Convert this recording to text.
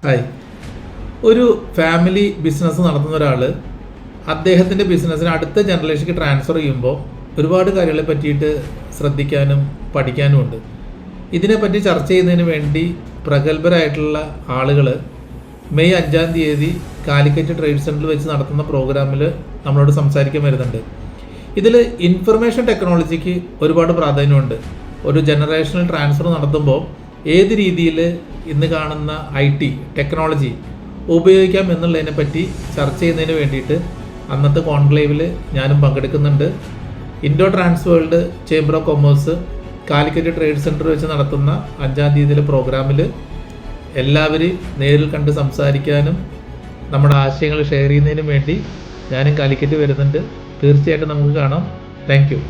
Hi. ഒരു family business നടത്തുന്ന ഒരാൾ അദ്ദേഹത്തിൻ്റെ ബിസിനസ്സിന് അടുത്ത ജനറേഷനിലേക്ക് ട്രാൻസ്ഫർ ചെയ്യുമ്പോൾ ഒരുപാട് കാര്യങ്ങളെ പറ്റിയിട്ട് ശ്രദ്ധിക്കാനും പഠിക്കാനുമുണ്ട്. ഇതിനെപ്പറ്റി ചർച്ച ചെയ്യുന്നതിന് വേണ്ടി പ്രഗത്ഭരായിട്ടുള്ള ആളുകൾ മെയ് 5-ാം തീയതി കാലിക്കറ്റ് ട്രേഡ് സെൻറ്ററിൽ വെച്ച് നടത്തുന്ന പ്രോഗ്രാമിൽ നമ്മളോട് സംസാരിക്കാൻ വരുന്നുണ്ട്. ഇതിൽ ഇൻഫർമേഷൻ ടെക്നോളജിക്ക് ഒരുപാട് പ്രാധാന്യമുണ്ട്. ഒരു ജനറേഷണൽ ട്രാൻസ്ഫർ നടത്തുമ്പോൾ ഏത് രീതിയിൽ ഇന്ന് കാണുന്ന IT ടെക്നോളജി ഉപയോഗിക്കാം എന്നുള്ളതിനെ പറ്റി ചർച്ച ചെയ്യുന്നതിന് വേണ്ടിയിട്ട് അന്നത്തെ കോൺക്ലേവിൽ ഞാനും പങ്കെടുക്കുന്നുണ്ട്. Indo Trans World Chamber of Commerce Calicut Trade Centre വെച്ച് നടത്തുന്ന 5-ാം തീയതിയിലെ പ്രോഗ്രാമിൽ എല്ലാവരും നേരിൽ കണ്ട് സംസാരിക്കാനും നമ്മുടെ ആശയങ്ങൾ ഷെയർ ചെയ്യുന്നതിനും വേണ്ടി ഞാനും കാലിക്കറ്റ് വരുന്നുണ്ട്. തീർച്ചയായിട്ടും നമുക്ക് കാണാം. Thank you.